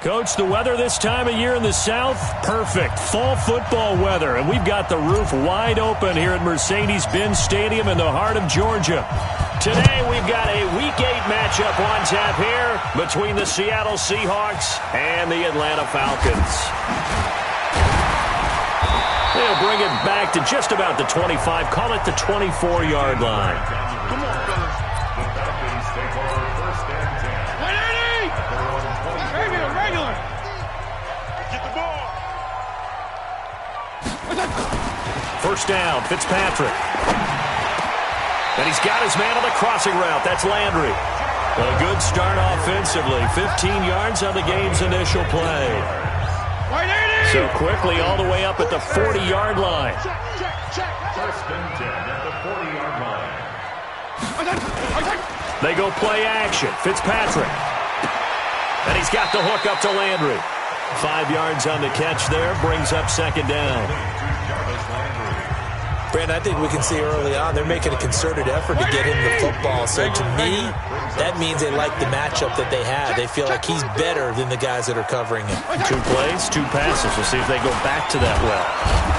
Coach, the weather this time of year in the South, perfect. Fall football weather, and we've got the roof wide open here at Mercedes-Benz Stadium in the heart of Georgia. Today, we've got a Week 8 matchup on tap here between the Seattle Seahawks and the Atlanta Falcons. They'll bring it back to just about the 25, call it the 24-yard line. Come on, fellas. The Falcons take over first and 10. 180! Regular. Get the ball. First down, Fitzpatrick. And he's got his man on the crossing route. That's Landry. A good start offensively. 15 yards on the game's initial play. So quickly all the way up at the 40-yard line. First and 10 at the 40-yard line. They go play action. Fitzpatrick. And he's got the hook up to Landry. 5 yards on the catch there. Brings up second down. Brandon, I think we can see early on they're making a concerted effort to get him the football. So to me, that means they like the matchup that they have. They feel like he's better than the guys that are covering him. 2 plays, 2 passes. We'll see if they go back to that well.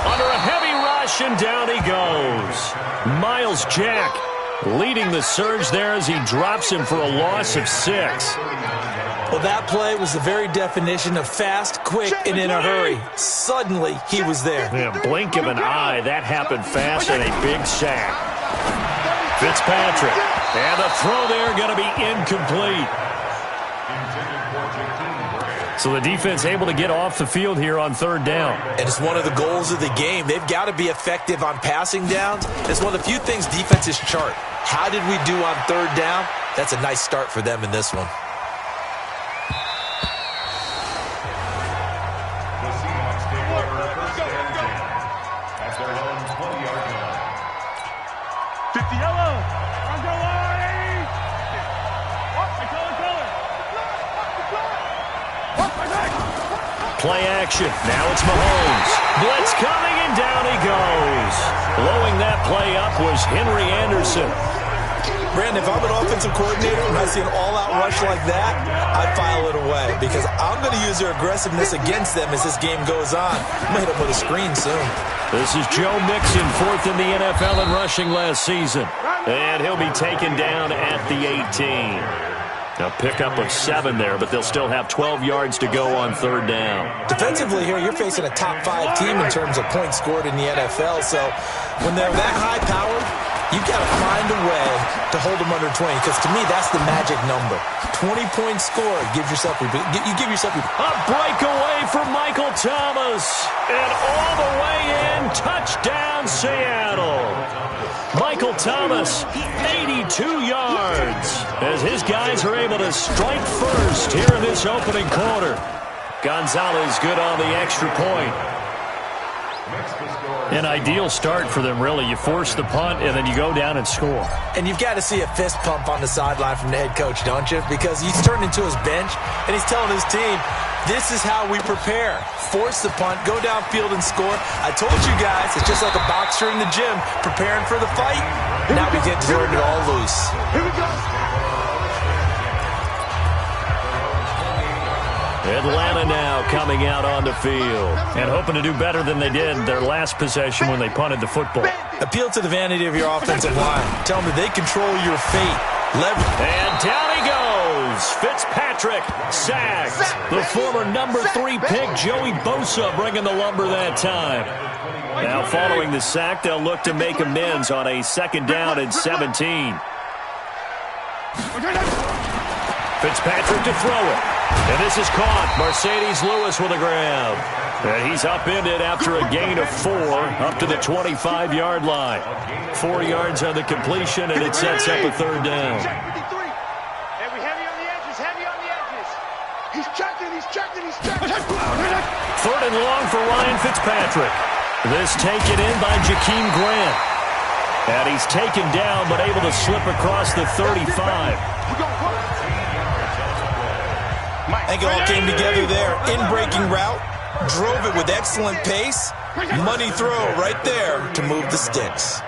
Under a heavy rush, and down he goes. Miles Jack leading the surge there as he drops him for a loss of 6. Well, that play was the very definition of fast, quick, and in a hurry. Suddenly, he was there. Yeah, blink of an eye. That happened fast and a big sack. Fitzpatrick. And the throw there going to be incomplete. So the defense able to get off the field here on third down. And it's one of the goals of the game. They've got to be effective on passing downs. It's one of the few things defenses chart. How did we do on third down? That's a nice start for them in this one. Play action. Now it's Mahomes. Blitz coming, and down he goes. Blowing that play up was Henry Anderson. Brandon, if I'm an offensive coordinator and I see an all-out rush like that, I'd file it away because I'm going to use their aggressiveness against them as this game goes on. I'm going to hit them with a screen soon. This is Joe Mixon, 4th in the NFL in rushing last season. And he'll be taken down at the 18. A pickup of 7 there, but they'll still have 12 yards to go on third down. Defensively here, you're facing a top 5 team in terms of points scored in the NFL. So when they're that high-powered, you've got to find a way to hold them under 20, because to me, that's the magic number. 20 points scored. You give yourself a breakaway for Michael Thomas. And all the way in, touchdown Seattle. Michael Thomas, 82 yards, as his guys are able to strike first here in this opening quarter. Gonzalez good on the extra point. An ideal start for them, really. You force the punt, and then you go down and score. And you've got to see a fist pump on the sideline from the head coach, don't you? Because he's turned into his bench, and he's telling his team, this is how we prepare. Force the punt, go downfield and score. I told you guys, it's just like a boxer in the gym preparing for the fight. Now we get to turn it all loose. Here we go. Atlanta now coming out on the field and hoping to do better than they did their last possession when they punted the football. Appeal to the vanity of your offensive line. Tell them that they control your fate. And down he goes. Fitzpatrick sacked. The former number 3 pick, Joey Bosa, bringing the lumber that time. Now following the sack, they'll look to make amends on a 2nd down and 17. Fitzpatrick to throw it. And this is caught. Mercedes Lewis with a grab. And he's upended after a gain of 4 up to the 25-yard line. 4 yards on the completion, and it sets up a 3rd down. And we heavy on the edges, He's checking. 3rd and long for Ryan Fitzpatrick. This taken in by Jakeem Grant. And he's taken down, but able to slip across the 35. I think it all came together there. In-breaking route, drove it with excellent pace. Money throw right there to move the sticks.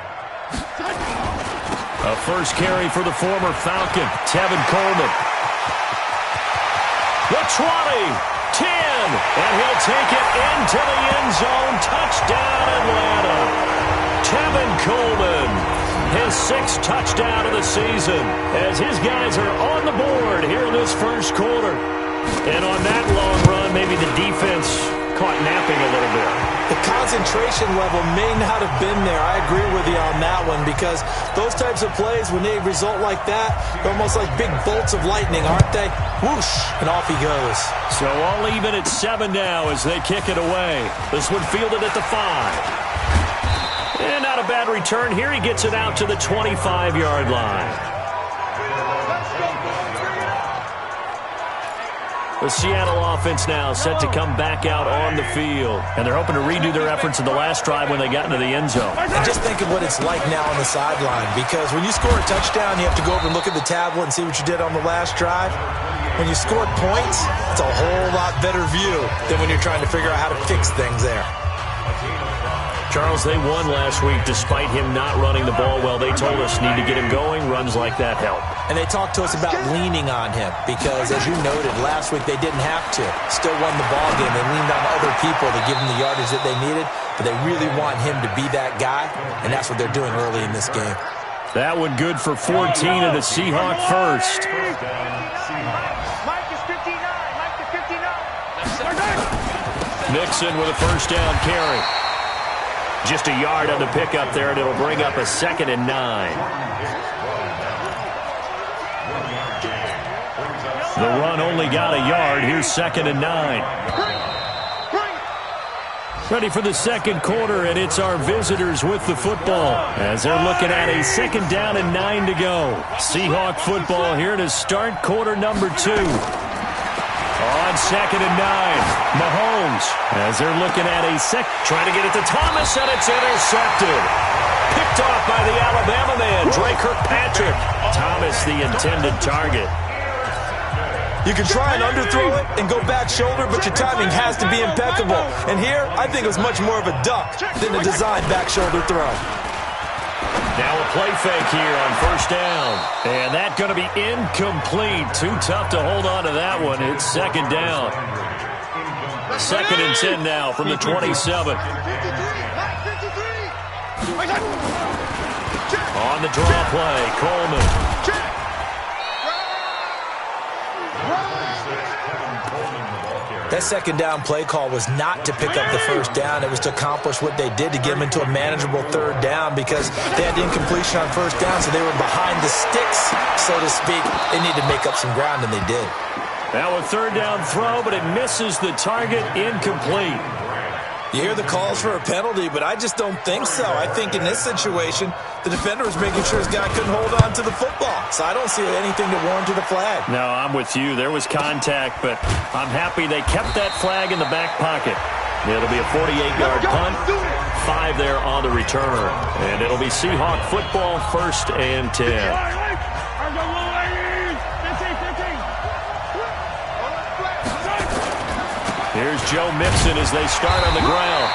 A first carry for the former Falcon, Tevin Coleman. The 20, And he'll take it into the end zone. Touchdown, Atlanta. Tevin Coleman, his 6th touchdown of the season, as his guys are on the board here in this first quarter. And on that long run, maybe the defense caught napping a little bit. The concentration level may not have been there. I agree with you on that one, because those types of plays, when they result like that, they're almost like big bolts of lightning, aren't they? Whoosh, and off he goes. So all even at 7 now as they kick it away. This one fielded at the 5. And not a bad return here. He gets it out to the 25-yard line. The Seattle offense now set to come back out on the field. And they're hoping to redo their efforts in the last drive when they got into the end zone. And just think of what it's like now on the sideline, because when you score a touchdown, you have to go over and look at the tablet and see what you did on the last drive. When you scored points, it's a whole lot better view than when you're trying to figure out how to fix things there. Charles, they won last week despite him not running the ball well. They told us need to get him going. Runs like that help. And they talked to us about leaning on him because, as you noted, last week they didn't have to. Still won the ball game. They leaned on other people to give them the yardage that they needed, but they really want him to be that guy, and that's what they're doing early in this game. That one good for 14 and a Seahawk first. Mike is 59. Mike is 59. Mixon with a first down carry. Just a yard on the pickup there, and it'll bring up a 2nd and 9. The run only got a yard. Here's 2nd and 9. Ready for the second quarter, and it's our visitors with the football as they're looking at a 2nd down and 9 to go. Seahawk football here to start quarter number 2. On 2nd and 9, Mahomes, as they're looking at a trying to get it to Thomas, and it's intercepted. Picked off by the Alabama man, Drake Kirkpatrick. Thomas, the intended target. You can try and underthrow it and go back shoulder, but your timing has to be impeccable. And here, I think it was much more of a duck than a designed back shoulder throw. Now a play fake here on first down. And that's going to be incomplete. Too tough to hold on to that one. It's 2nd down. 2nd and 10 now from the 27. On the draw play, Coleman. That 2nd down play call was not to pick up the first down. It was to accomplish what they did to get them into a manageable 3rd down, because they had incompletion on first down, so they were behind the sticks, so to speak. They needed to make up some ground, and they did. Now a 3rd down throw, but it misses the target. Incomplete. You hear the calls for a penalty, but I just don't think so. I think in this situation, the defender was making sure his guy couldn't hold on to the football. So I don't see anything that warranted a flag. No, I'm with you. There was contact, but I'm happy they kept that flag in the back pocket. It'll be a 48-yard punt, 5 there on the return. And it'll be Seahawk football, 1st and 10. Here's Joe Mixon as they start on the ground.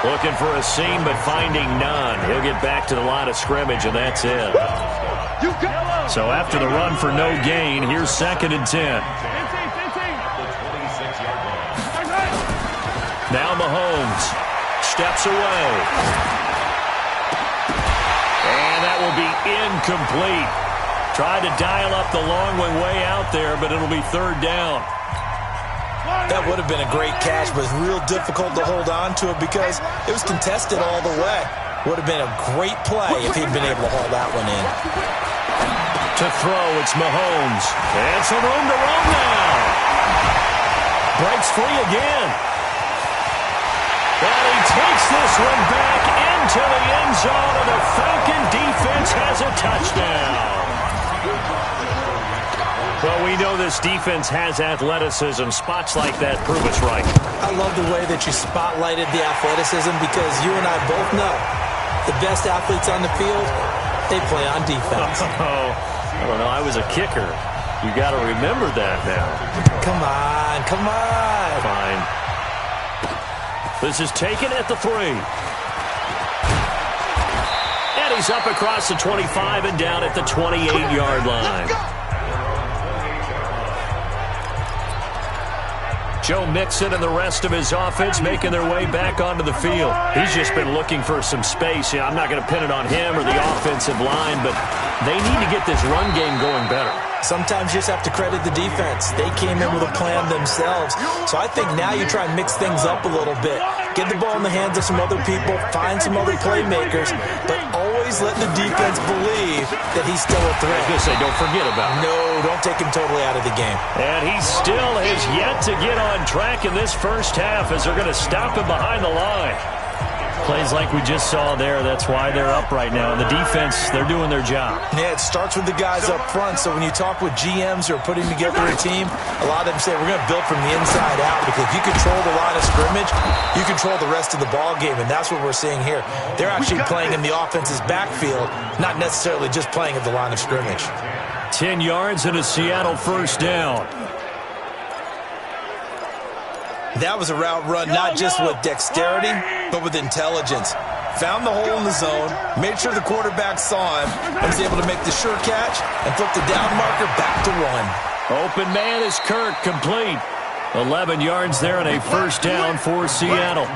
Looking for a seam, but finding none. He'll get back to the line of scrimmage, and that's it. So after the run for no gain, here's 2nd and 10. Now Mahomes steps away. And that will be incomplete. Tried to dial up the long way out there, but it'll be 3rd down. That would have been a great catch, but it's real difficult to hold on to it because it was contested all the way. Would have been a great play if he'd been able to haul that one in. To throw, it's Mahomes. And some room to roam now. Breaks free again. And he takes this one back into the end zone, and the Falcon defense has a touchdown. Well, we know this defense has athleticism. Spots like that prove us right. I love the way that you spotlighted the athleticism, because you and I both know the best athletes on the field, they play on defense. Oh, I don't know. I was a kicker. You got to remember that now. Come on, come on. Fine. This is taken at the 3. And he's up across the 25 and down at the 28-yard line. Joe Mixon and the rest of his offense making their way back onto the field. He's just been looking for some space. I'm not going to pin it on him or the offensive line, but they need to get this run game going better. Sometimes you just have to credit the defense. They came in with a plan themselves. So I think now you try and mix things up a little bit. Get the ball in the hands of some other people, find some other playmakers, but always let the defense believe that he's still a threat. I was going to say, don't forget about him. No, don't take him totally out of the game. And he still has yet to get on track in this first half as they're going to stop him behind the line. Plays like we just saw there, that's why they're up right now. And the defense, they're doing their job. Yeah, it starts with the guys up front. So when you talk with GMs who are putting together a team, a lot of them say we're going to build from the inside out, because if you control the line of scrimmage, you control the rest of the ball game, and that's what we're seeing here. They're actually playing in the offense's backfield, not necessarily just playing at the line of scrimmage. 10 yards and a Seattle first down. That was a route run not just with dexterity, but with intelligence. Found the hole in the zone, made sure the quarterback saw him, and was able to make the sure catch and flip the down marker back to one. Open man is Kirk, complete. 11 yards there and a first down for Seattle.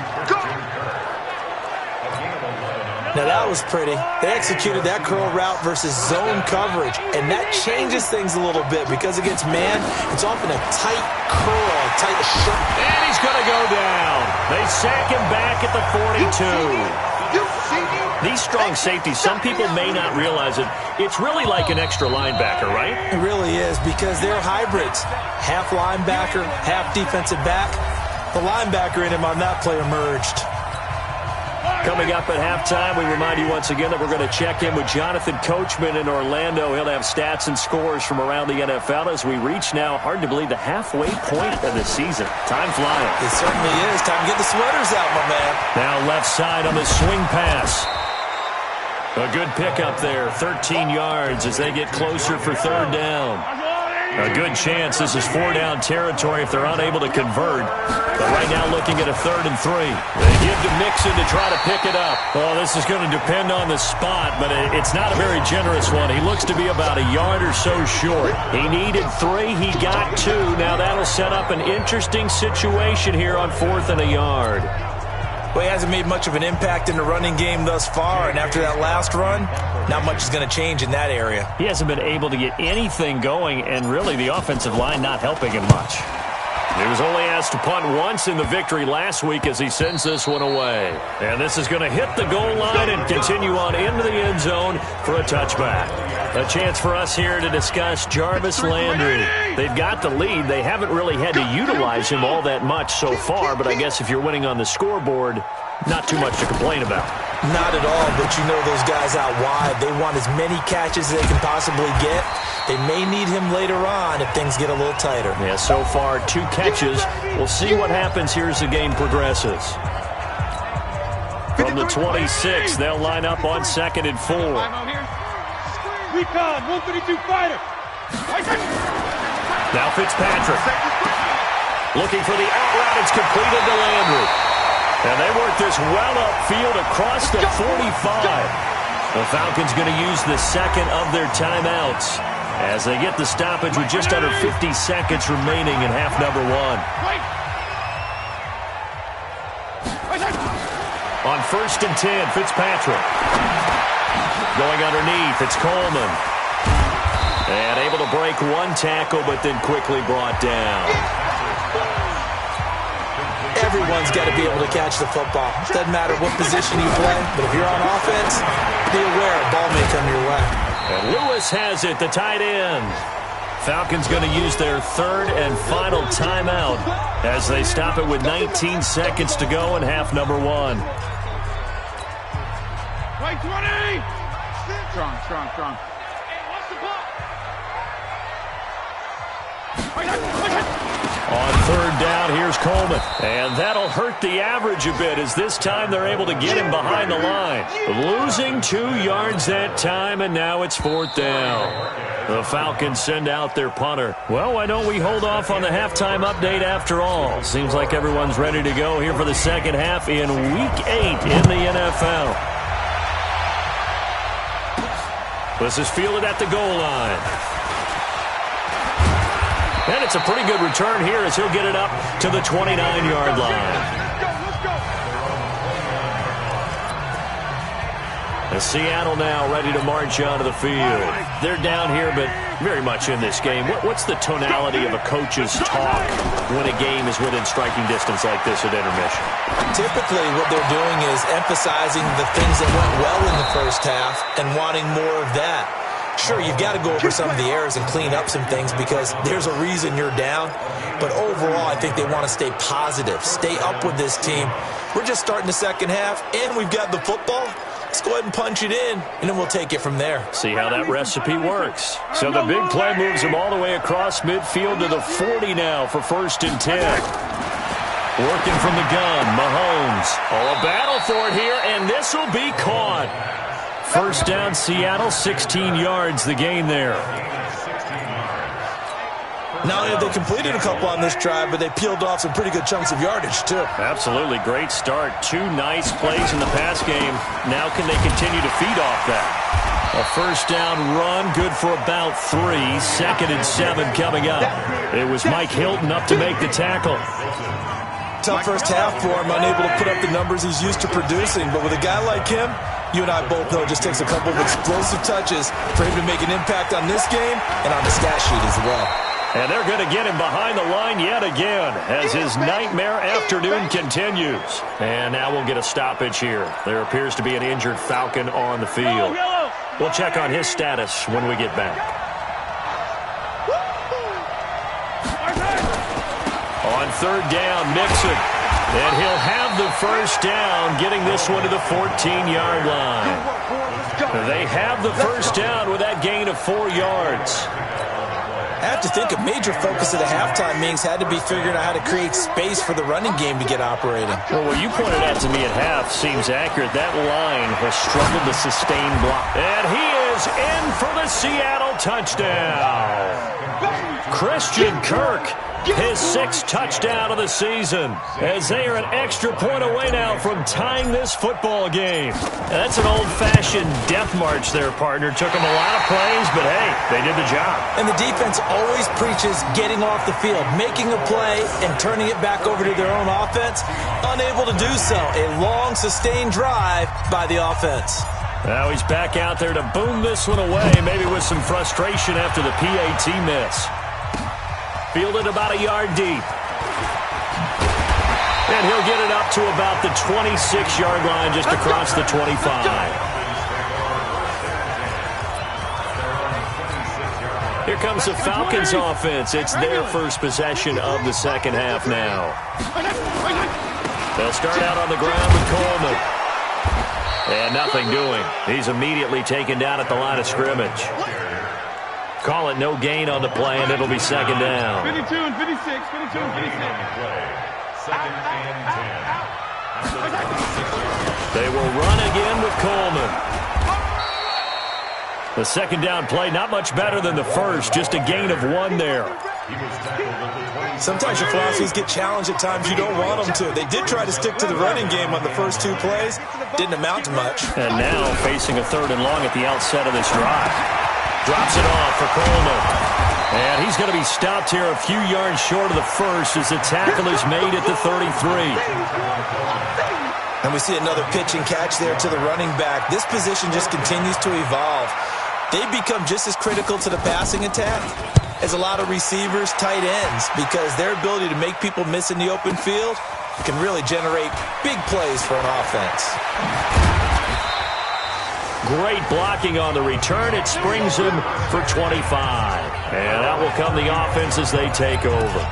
Now that was pretty. They executed that curl route versus zone coverage, and that changes things a little bit because against man, it's often a tight curl, a tight shot. And he's going to go down. They sack him back at the 42. These strong safeties, some people may not realize it. It's really like an extra linebacker, right? It really is, because they're hybrids. Half linebacker, half defensive back. The linebacker in him on that play emerged. Coming up at halftime, we remind you once again that we're going to check in with Jonathan Coachman in Orlando. He'll have stats and scores from around the NFL as we reach now, hard to believe, the halfway point of the season. Time flying. It certainly is. Time to get the sweaters out, my man. Now left side on the swing pass. A good pickup there, 13 yards as they get closer for third down. A good chance this is 4-down territory if they're unable to convert. But right now looking at a 3rd and 3. They give to Mixon to try to pick it up. Well, this is going to depend on the spot, but it's not a very generous one. He looks to be about a yard or so short. He needed 3. He got 2. Now that'll set up an interesting situation here on 4th and a yard. Well, he hasn't made much of an impact in the running game thus far, and after that last run, not much is going to change in that area. He hasn't been able to get anything going, and really the offensive line not helping him much. He was only asked to punt once in the victory last week as he sends this one away. And this is going to hit the goal line and continue on into the end zone for a touchback. A chance for us here to discuss Jarvis Landry. They've got the lead. They haven't really had to utilize him all that much so far, but I guess if you're winning on the scoreboard, not too much to complain about. Not at all, but you know those guys out wide, they want as many catches as they can possibly get. They may need him later on if things get a little tighter. Yeah, so far 2 catches. We'll see what happens here as the game progresses. From the 26, they'll line up on 2nd and 4. Recon, 132 fighter. Now Fitzpatrick. Looking for the out route. It's completed to Landry. And they work this well upfield across the 45. The Falcons going to use the 2nd of their timeouts as they get the stoppage with just under 50 seconds remaining in half number 1. On 1st and 10, Fitzpatrick. Going underneath, it's Coleman. And able to break 1 tackle, but then quickly brought down. Everyone's got to be able to catch the football. Doesn't matter what position you play, but if you're on offense, be aware a ball may come your way. And Lewis has it, the tight end. Falcons going to use their 3rd and final timeout as they stop it with 19 seconds to go in half number 1. Right 20! Strong. On 3rd down, here's Coleman. And that'll hurt the average a bit as this time they're able to get him behind the line. Losing 2 yards that time, and now it's 4th down. The Falcons send out their punter. Well, why don't we hold off on the halftime update after all? Seems like everyone's ready to go here for the second half in Week 8 in the NFL. This is fielded at the goal line. And it's a pretty good return here as he'll get it up to the 29-yard line. And Seattle now ready to march onto the field. They're down here, but very much in this game. What's the tonality of a coach's talk when a game is within striking distance like this at intermission? Typically, what they're doing is emphasizing the things that went well in the first half and wanting more of that. Sure, you've got to go over some of the errors and clean up some things because there's a reason you're down. But overall, I think they want to stay positive, stay up with this team. We're just starting the second half, and we've got the football. Let's go ahead and punch it in, and then we'll take it from there. See how that recipe works. So the big play moves him all the way across midfield to the 40 now for 1st and 10. Working from the gun, Mahomes. Oh, a battle for it here, and this will be caught. First down, Seattle, 16 yards the gain there. Not only have they completed a couple on this drive, but they peeled off some pretty good chunks of yardage, too. Absolutely. Great start. 2 nice plays in the pass game. Now can they continue to feed off that? A first down run, good for about 3. 2nd and 7 coming up. It was Mike Hilton up to make the tackle. Tough first half for him, unable to put up the numbers he's used to producing. But with a guy like him, you and I both know it just takes a couple of explosive touches for him to make an impact on this game and on the stat sheet as well. And they're going to get him behind the line yet again as his nightmare afternoon continues. And now we'll get a stoppage here. There appears to be an injured Falcon on the field. We'll check on his status when we get back. On 3rd down, Mixon. And he'll have the first down, getting this one to the 14-yard line. They have the first down with that gain of 4 yards. I have to think a major focus of the halftime meetings had to be figuring out how to create space for the running game to get operating. Well, what you pointed out to me at half seems accurate. That line has struggled to sustain block. And he is in for the Seattle touchdown. Christian Kirk, his 6th touchdown of the season, as they are an extra point away now from tying this football game. Now, that's an old-fashioned death march there, partner. Took them a lot of plays, but hey, they did the job. And the defense always preaches getting off the field, making a play, and turning it back over to their own offense. Unable to do so. A long, sustained drive by the offense. Now he's back out there to boom this one away, maybe with some frustration after the PAT miss. Fielded about a yard deep. And he'll get it up to about the 26-yard line, just across the 25. Here comes the Falcons offense. It's their first possession of the second half now. They'll start out on the ground with Coleman. And nothing doing. He's immediately taken down at the line of scrimmage. Call it no gain on the play, and it'll be second down. 52 and 56, 52 and 56. Second and 10. They will run again with Coleman. The second down play, not much better than the first, just a gain of 1 there. Sometimes your philosophies get challenged at times you don't want them to. They did try to stick to the running game on the first 2 plays. Didn't amount to much. And now facing a 3rd and long at the outset of this drive. Drops it off for Coleman. And he's going to be stopped here a few yards short of the first as the tackle is made at the 33. And we see another pitch and catch there to the running back. This position just continues to evolve. They become just as critical to the passing attack as a lot of receivers, tight ends, because their ability to make people miss in the open field can really generate big plays for an offense. Great blocking on the return. It springs him for 25. And that will come the offense as they take over.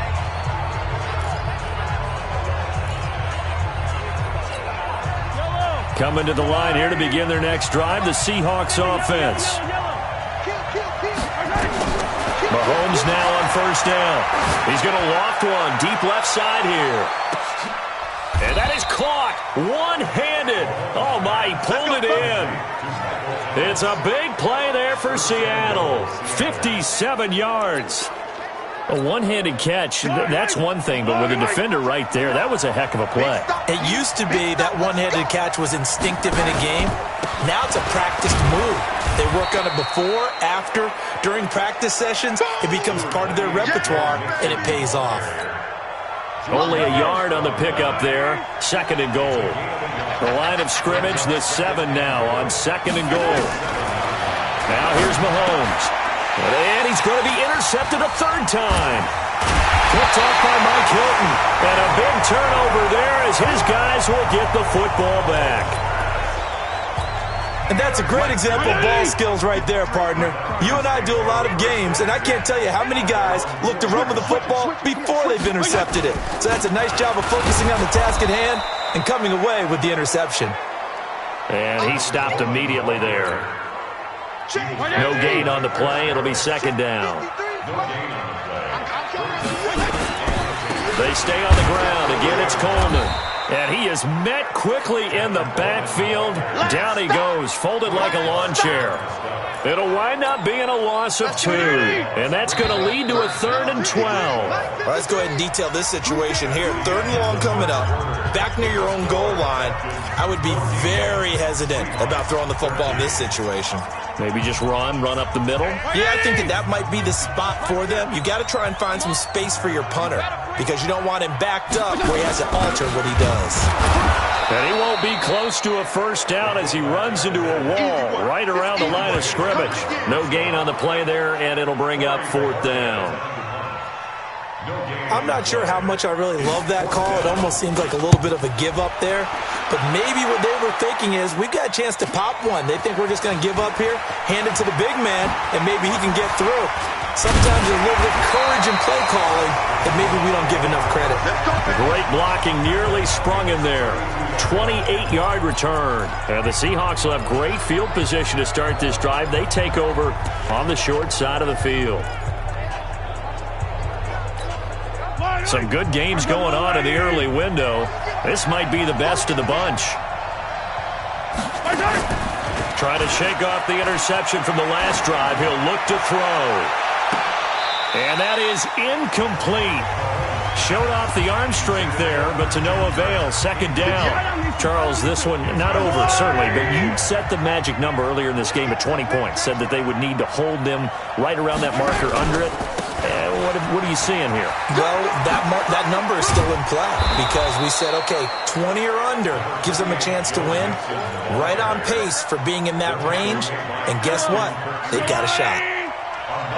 Coming to the line here to begin their next drive, the Seahawks offense. Mahomes now on first down. He's going to loft one deep left side here. And that is caught one-handed. Oh, my, he pulled it in. It's a big play there for Seattle. 57 yards. A one-handed catch, that's one thing, but with a defender right there, that was a heck of a play. It used to be that one-handed catch was instinctive in a game. Now it's a practiced move. They work on it before, after, during practice sessions. It becomes part of their repertoire, and it pays off. Only a yard on the pickup there. 2nd and goal. The line of scrimmage, the 7 now on 2nd and goal. Now here's Mahomes. And he's going to be intercepted a 3rd time. Picked off by Mike Hilton. And a big turnover there as his guys will get the football back. And that's a great example of ball skills right there, partner. You and I do a lot of games, and I can't tell you how many guys look to run with the football before they've intercepted it. So that's a nice job of focusing on the task at hand and coming away with the interception. And he stopped immediately there. No gain on the play. It'll be 2nd down. They stay on the ground. Again, it's Coleman. And he is met quickly in the backfield. Down he goes, folded like a lawn chair. It'll wind up being a loss of 2. And that's going to lead to a 3rd and 12. Well, let's go ahead and detail this situation here. 3rd and long coming up. Back near your own goal line. I would be very hesitant about throwing the football in this situation. Maybe just run up the middle? Yeah, I think that might be the spot for them. You got to try and find some space for your punter because you don't want him backed up where he has to alter what he does. And he won't be close to a 1st down as he runs into a wall right around the line of scrimmage. No gain on the play there, and it'll bring up 4th down. I'm not sure how much I really love that call. It almost seems like a little bit of a give up there. But maybe what they were thinking is, we've got a chance to pop one. They think we're just going to give up here, hand it to the big man, and maybe he can get through. Sometimes there's a little bit of courage in play calling that maybe we don't give enough credit. Great blocking, nearly sprung him there. 28-yard return. And the Seahawks will have great field position to start this drive. They take over on the short side of the field. Some good games going on in the early window. This might be the best of the bunch. Trying to shake off the interception from the last drive. He'll look to throw. And that is incomplete. Showed off the arm strength there, but to no avail. 2nd down. Charles, this one not over, certainly, but you set the magic number earlier in this game at 20 points. Said that they would need to hold them right around that marker under it. What are you seeing here? Well, that number is still in play because we said, okay, 20 or under gives them a chance to win. Right on pace for being in that range. And guess what? They've got a shot.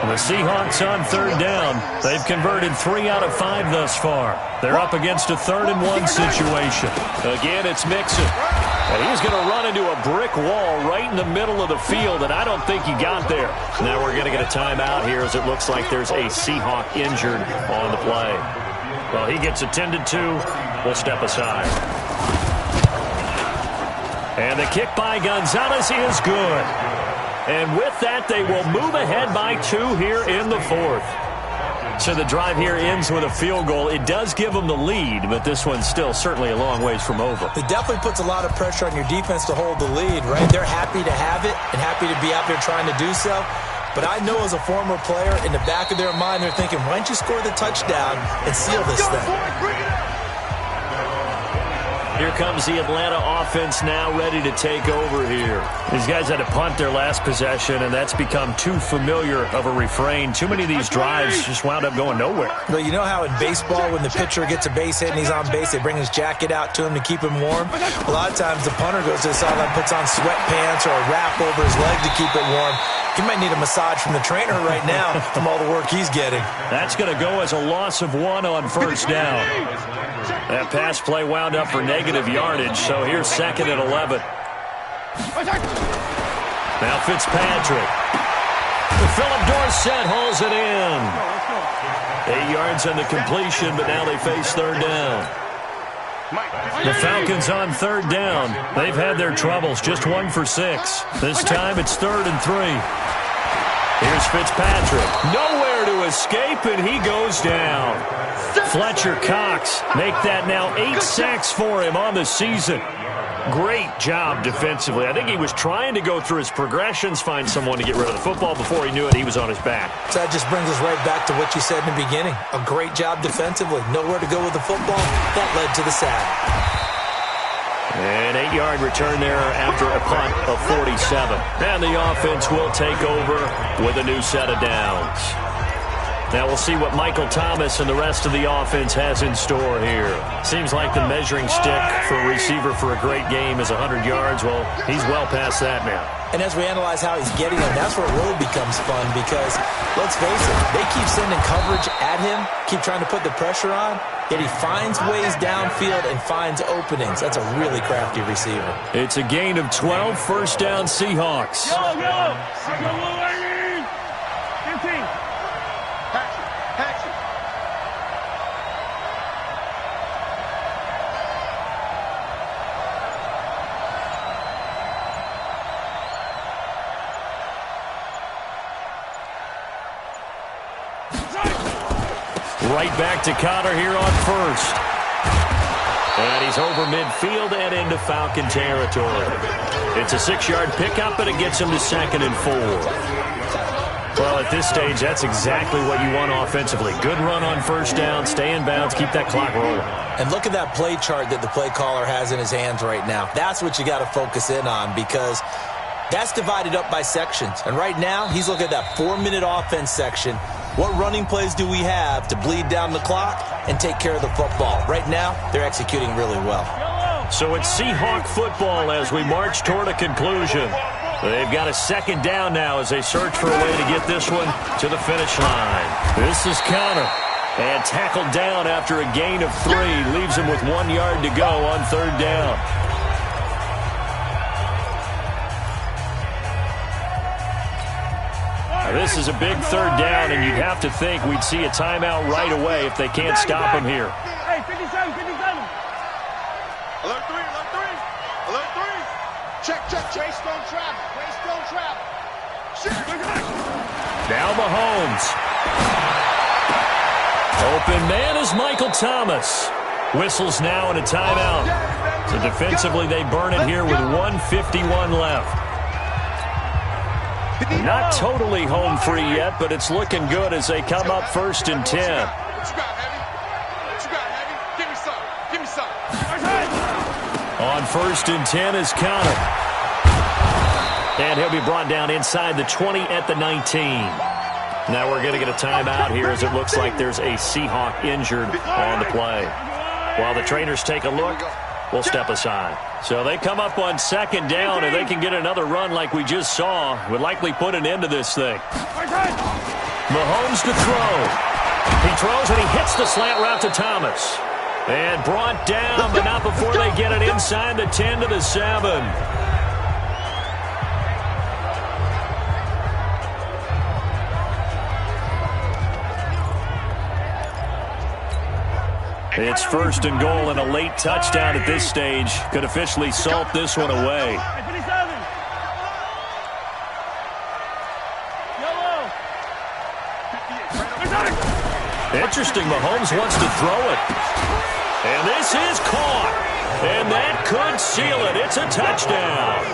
The Seahawks on 3rd down. They've converted 3 out of 5 thus far. They're up against a 3rd and 1 situation. Again, it's Mixon. And he's going to run into a brick wall right in the middle of the field, and I don't think he got there. Now we're going to get a timeout here as it looks like there's a Seahawk injured on the play. Well, he gets attended to. We'll step aside. And the kick by Gonzalez is good. And with that, they will move ahead by 2 here in the 4th. So the drive here ends with a field goal. It does give them the lead, but this one's still certainly a long ways from over. It definitely puts a lot of pressure on your defense to hold the lead, right? They're happy to have it and happy to be out there trying to do so. But I know as a former player, in the back of their mind, they're thinking, why don't you score the touchdown and seal this thing? Here comes the Atlanta offense now ready to take over here. These guys had to punt their last possession, and that's become too familiar of a refrain. Too many of these drives just wound up going nowhere. Well, you know how in baseball when the pitcher gets a base hit and he's on base, they bring his jacket out to him to keep him warm? A lot of times the punter goes to the sideline, puts on sweatpants or a wrap over his leg to keep it warm. He might need a massage from the trainer right now from all the work he's getting. That's going to go as a loss of 1 on 1st down. That pass play wound up for negative yardage, so here's 2nd and 11. Now Fitzpatrick. Philip Dorsett hauls it in. 8 yards on the completion, but now they face 3rd down. The Falcons on 3rd down. They've had their troubles, just 1 for 6. This time it's 3rd and 3. Here's Fitzpatrick. Nowhere to escape, and he goes down. Fletcher Cox make that now 8 sacks for him on the season. Great job defensively. I think he was trying to go through his progressions, find someone to get rid of the football. Before he knew it, he was on his back. So that just brings us right back to what you said in the beginning. A great job defensively. Nowhere to go with the football. That led to the sack. An 8-yard return there after a punt of 47. And the offense will take over with a new set of downs. Now we'll see what Michael Thomas and the rest of the offense has in store here. Seems like the measuring stick for a receiver for a great game is 100 yards. Well, he's well past that now. And as we analyze how he's getting them, that's where it really becomes fun because, let's face it, they keep sending coverage at him, keep trying to put the pressure on, yet he finds ways downfield and finds openings. That's a really crafty receiver. It's a gain of 12, first down Seahawks. Yellow, yellow. 15. Patch it. Right back to Connor here on first. And he's over midfield and into Falcon territory. It's a 6-yard pickup, and it gets him to 2nd and 4. Well, at this stage, that's exactly what you want offensively. Good run on first down, stay in bounds, keep that clock rolling. And look at that play chart that the play caller has in his hands right now. That's what you got to focus in on because that's divided up by sections. And right now, he's looking at that 4-minute offense section. What running plays do we have to bleed down the clock and take care of the football? Right now, they're executing really well. So it's Seahawk football as we march toward a conclusion. They've got a 2nd down now as they search for a way to get this one to the finish line. This is Connor. And tackled down after a gain of 3. Leaves him with 1 yard to go on 3rd down. This is a big 3rd down, and you'd have to think we'd see a timeout right away if they can't stop him here. Hey, 57. Alert 3. Alert 3. Check. Waste don't travel. Now Mahomes. Open man is Michael Thomas. Whistles now and a timeout. So defensively, they burn it here with 1:51 left. Not totally home free yet, but it's looking good as they come up 1st and 10. What you got, Heavy? Give me some. On 1st and 10 is Connor. And he'll be brought down inside the 20 at the 19. Now we're going to get a timeout here as it looks like there's a Seahawk injured on the play. While the trainers take a look, we'll step aside. So they come up on 2nd down, and they can get another run like we just saw. Would likely put an end to this thing. Mahomes to throw. He throws, and he hits the slant route to Thomas. And brought down, but not before they get it inside the 10 to the 7. It's 1st and goal, and a late touchdown at this stage could officially salt this one away. Interesting, Mahomes wants to throw it. And this is caught. And that could seal it. It's a touchdown.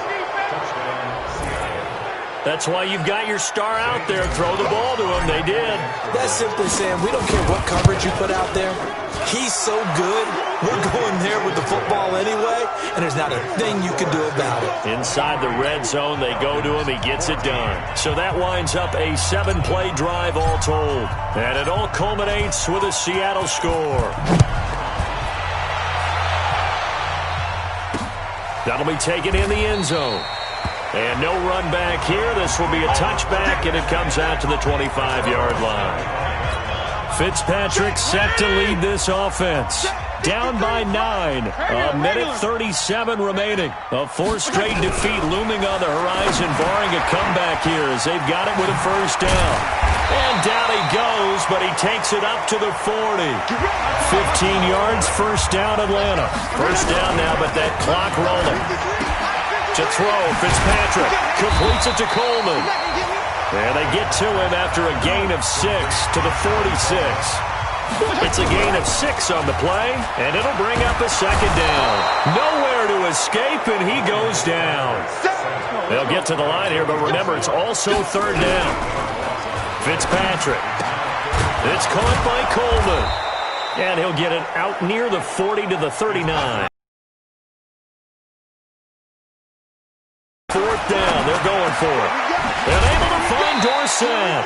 That's why you've got your star out there. Throw the ball to him. They did. That's simply saying we don't care what coverage you put out there. He's so good, we're going there with the football anyway, and there's not a thing you can do about it. Inside the red zone, they go to him. He gets it done. So that winds up a 7-play drive all told. And it all culminates with a Seattle score. That'll be taken in the end zone. And no run back here. This will be a touchback, and it comes out to the 25-yard line. Fitzpatrick set to lead this offense. Down by 9. A minute 37 remaining. A 4th straight defeat looming on the horizon, barring a comeback here as they've got it with a 1st down. And down he goes, but he takes it up to the 40. 15 yards, 1st down Atlanta. 1st down now, but that clock rolling. To throw, Fitzpatrick completes it to Coleman. And they get to him after a gain of 6 to the 46. It's a gain of 6 on the play, and it'll bring up a 2nd down. Nowhere to escape, and he goes down. They'll get to the line here, but remember, it's also 3rd down. Fitzpatrick. It's caught by Coleman. And he'll get it out near the 40 to the 39. for it. And able to find Dorsett.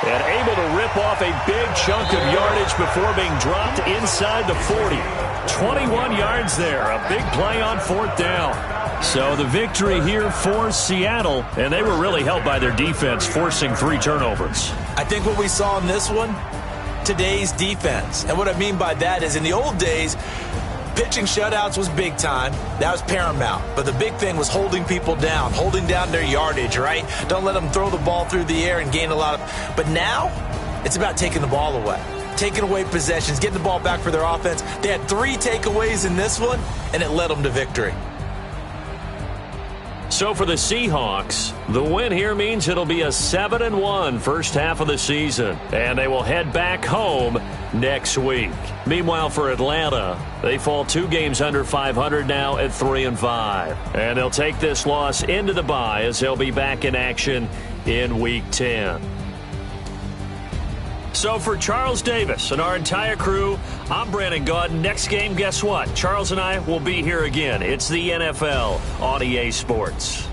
And able to rip off a big chunk of yardage before being dropped inside the 40. 21 yards there. A big play on 4th down. So the victory here for Seattle, and they were really helped by their defense forcing 3 turnovers. I think what we saw in this one, today's defense. And what I mean by that is in the old days, pitching shutouts was big time. That was paramount. But the big thing was holding people down, holding down their yardage, right? Don't let them throw the ball through the air and gain a lot of... But now, it's about taking the ball away. Taking away possessions, getting the ball back for their offense. They had 3 takeaways in this one, and it led them to victory. So for the Seahawks, the win here means it'll be a 7-1 first half of the season, and they will head back home next week. Meanwhile, for Atlanta, they fall 2 games under 500 now at 3-5, and they'll take this loss into the bye as they'll be back in action in Week 10. So for Charles Davis and our entire crew, I'm Brandon Gaudin. Next game, guess what? Charles and I will be here again. It's the NFL on EA Sports.